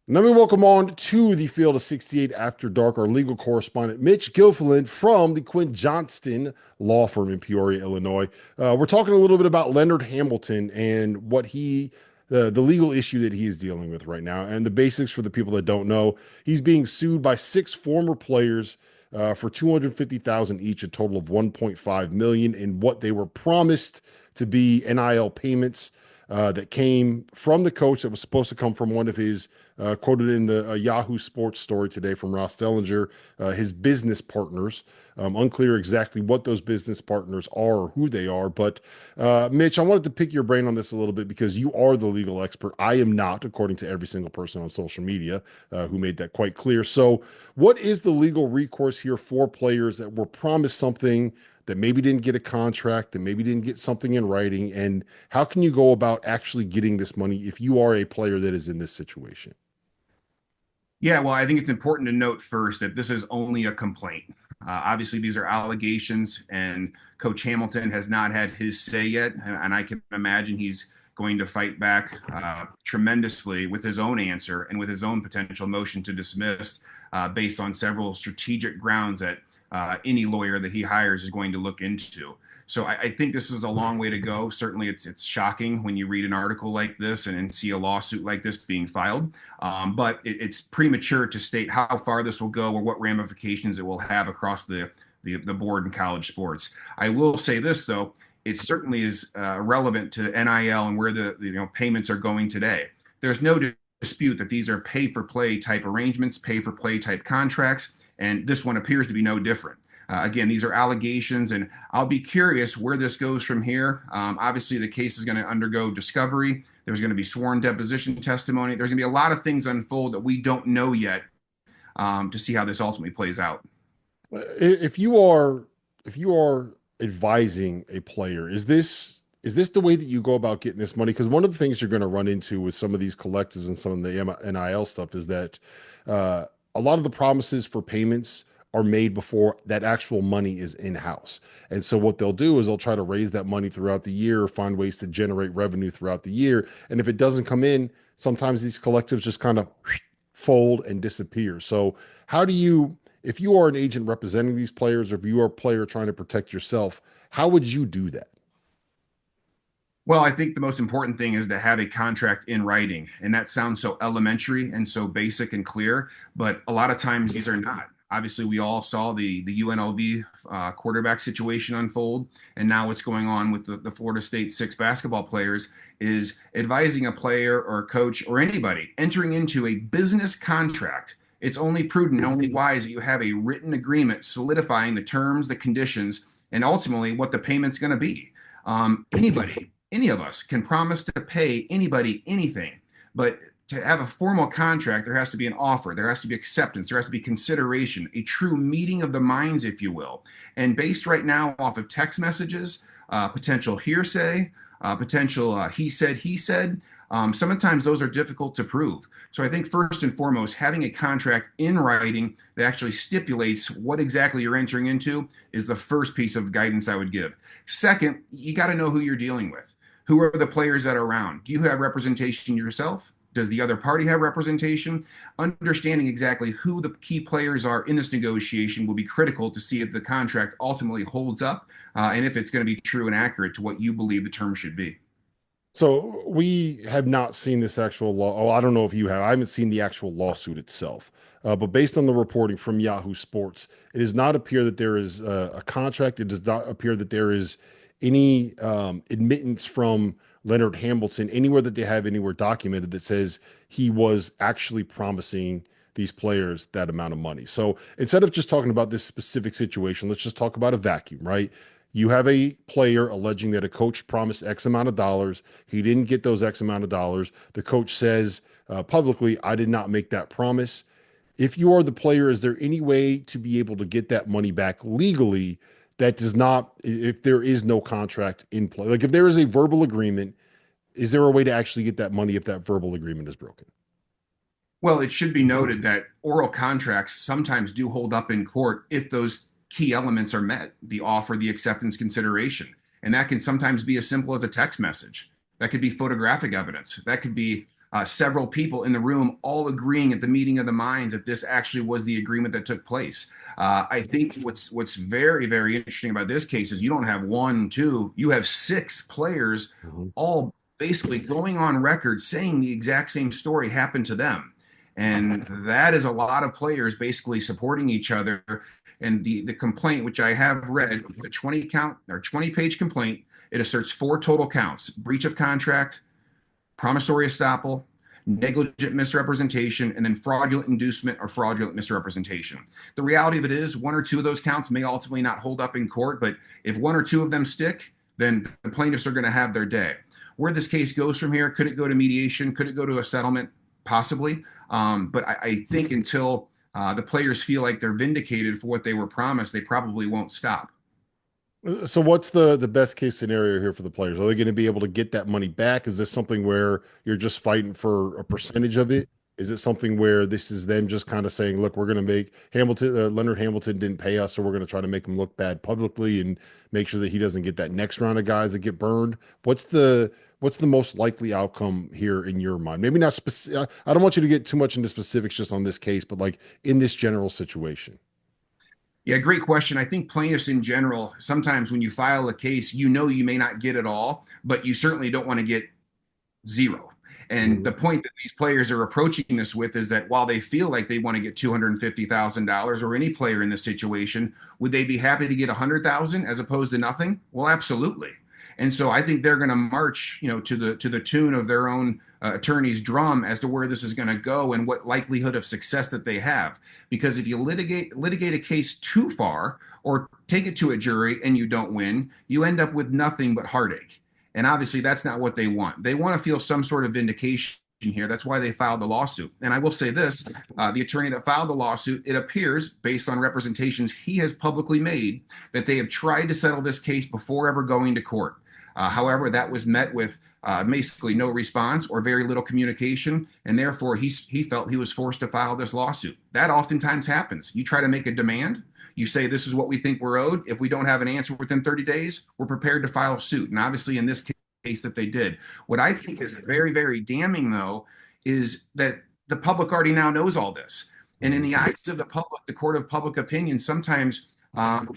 And let me welcome on to the Field of 68 After Dark, our legal correspondent, Mitch Gilfillan from the Quinn Johnston Law Firm in Peoria, Illinois. We're talking a little bit about Leonard Hamilton and the legal issue that he is dealing with right now. And the basics for the people that don't know, he's being sued by six former players for 250,000 each, a total of 1.5 million in what they were promised to be NIL payments that came from the coach that was supposed to come from one of his, quoted in the Yahoo Sports story today from Ross Dellinger, his business partners. Unclear exactly what those business partners are or who they are. But Mitch, I wanted to pick your brain on this a little bit because you are the legal expert. I am not, according to every single person on social media who made that quite clear. So, what is the legal recourse here for players that were promised something that maybe didn't get a contract, that maybe didn't get something in writing? And how can you go about actually getting this money if you are a player that is in this situation? Yeah, well, I think it's important to note first that this is only a complaint. Obviously, these are allegations, and Coach Hamilton has not had his say yet. And I can imagine he's going to fight back tremendously with his own answer and with his own potential motion to dismiss based on several strategic grounds that any lawyer that he hires is going to look into. So I think this is a long way to go. Certainly, it's shocking when you read an article like this and see a lawsuit like this being filed. But it's premature to state how far this will go or what ramifications it will have across the board in college sports. I will say this though: it certainly is relevant to NIL and where the payments are going today. There's no dispute that these are pay-for-play type arrangements, pay-for-play type contracts, and this one appears to be no different. Again, these are allegations, and I'll be curious where this goes from here. Obviously, the case is going to undergo discovery. There's going to be sworn deposition testimony. There's going to be a lot of things unfold that we don't know yet to see how this ultimately plays out. If you are advising a player, is this the way that you go about getting this money? Because one of the things you're going to run into with some of these collectives and some of the NIL stuff is that a lot of the promises for payments are made before that actual money is in house. And so what they'll do is they'll try to raise that money throughout the year or find ways to generate revenue throughout the year. And if it doesn't come in, sometimes these collectives just kind of fold and disappear. So how do you, if you are an agent representing these players, or if you are a player trying to protect yourself, how would you do that? Well, I think the most important thing is to have a contract in writing. And that sounds so elementary and so basic and clear, but a lot of times these are not. Obviously, we all saw the UNLV quarterback situation unfold, and now what's going on with the Florida State six basketball players is advising a player or a coach or anybody entering into a business contract. It's only prudent, only wise that you have a written agreement solidifying the terms, the conditions, and ultimately what the payment's going to be. Anybody, any of us can promise to pay anybody anything, but to have a formal contract, there has to be an offer, there has to be acceptance, there has to be consideration, a true meeting of the minds, if you will. And based right now off of text messages, potential hearsay, potential he said, sometimes those are difficult to prove. So I think first and foremost, having a contract in writing that actually stipulates what exactly you're entering into is the first piece of guidance I would give. Second, you got to know who you're dealing with. Who are the players that are around? Do you have representation yourself? Does the other party have representation? Understanding exactly who the key players are in this negotiation will be critical to see if the contract ultimately holds up and if it's going to be true and accurate to what you believe the term should be. So we have not seen this actual law. Oh, I don't know if you have. I haven't seen the actual lawsuit itself. But based on the reporting from Yahoo Sports, it does not appear that there is a contract. It does not appear that there is any admittance from Leonard Hamilton anywhere that they have anywhere documented that says he was actually promising these players that amount of money. So instead of just talking about this specific situation, let's just talk about a vacuum, right? You have a player alleging that a coach promised X amount of dollars. He didn't get those X amount of dollars. The coach says publicly, I did not make that promise. If you are the player, is there any way to be able to get that money back legally that does not, if there is no contract in play? Like if there is a verbal agreement, is there a way to actually get that money if that verbal agreement is broken? Well, it should be noted that oral contracts sometimes do hold up in court if those key elements are met, the offer, the acceptance, consideration. And that can sometimes be as simple as a text message. That could be photographic evidence. That could be several people in the room all agreeing at the meeting of the minds that this actually was the agreement that took place. I think what's very, very interesting about this case is you don't have one, two, you have six players Mhm. all basically going on record saying the exact same story happened to them. And that is a lot of players basically supporting each other. And the complaint, which I have read, the 20 count or 20-page complaint, it asserts four total counts: breach of contract, promissory estoppel, negligent misrepresentation, and then fraudulent inducement or fraudulent misrepresentation. The reality of it is one or two of those counts may ultimately not hold up in court, but if one or two of them stick, then the plaintiffs are going to have their day. Where this case goes from here, could it go to mediation? Could it go to a settlement? Possibly. But I think until the players feel like they're vindicated for what they were promised, they probably won't stop. So what's the best case scenario here for the players? Are they going to be able to get that money back? Is this something where you're just fighting for a percentage of it? Is it something where this is them just kind of saying, look, we're going to make Hamilton, Leonard Hamilton didn't pay us, so we're going to try to make him look bad publicly and make sure that he doesn't get that next round of guys that get burned? What's the most likely outcome here in your mind? Maybe not specific. I don't want you to get too much into specifics just on this case, but like in this general situation. Yeah, great question. I think plaintiffs in general, sometimes when you file a case, you know you may not get it all, but you certainly don't want to get zero. And Mhm. the point that these players are approaching this with is that while they feel like they want to get $250,000, or any player in this situation, would they be happy to get 100,000 as opposed to nothing? Well, absolutely. And so I think they're going to march, to the tune of their own attorney's drum as to where this is going to go and what likelihood of success that they have. Because if you litigate a case too far or take it to a jury and you don't win, you end up with nothing but heartache. And obviously, that's not what they want. They want to feel some sort of vindication here. That's why they filed the lawsuit. And I will say this, the attorney that filed the lawsuit, it appears, based on representations he has publicly made, that they have tried to settle this case before ever going to court. However, that was met with basically no response or very little communication, and therefore he felt he was forced to file this lawsuit. That oftentimes happens. You try to make a demand, you say, this is what we think we're owed. If we don't have an answer within 30 days, we're prepared to file suit. And obviously, in this case that they did. What I think is very, very damning, though, is that the public already now knows all this. And in Mhm. the eyes of the public, the court of public opinion, sometimes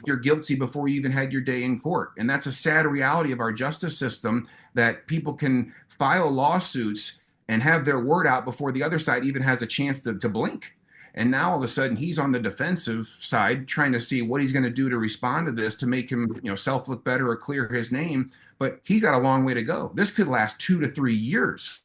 you're guilty before you even had your day in court. And that's a sad reality of our justice system, that people can file lawsuits and have their word out before the other side even has a chance to blink. And now all of a sudden he's on the defensive side trying to see what he's going to do to respond to this to make him, self look better or clear his name. But he's got a long way to go. This could last 2 to 3 years.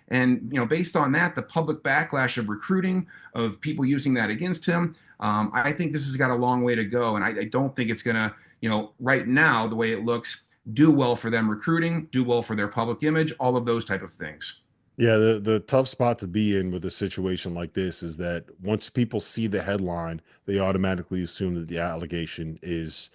And based on that, the public backlash of recruiting, of people using that against him, I think this has got a long way to go. And I don't think it's going to, right now, the way it looks, do well for them recruiting, do well for their public image, all of those type of things. Yeah, the tough spot to be in with a situation like this is that once people see the headline, they automatically assume that the allegation is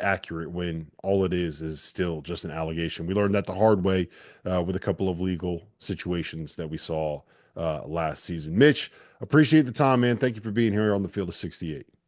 accurate when all it is still just an allegation. We learned that the hard way with a couple of legal situations that we saw last season. Mitch, appreciate the time, man. Thank you for being here on the Field of 68.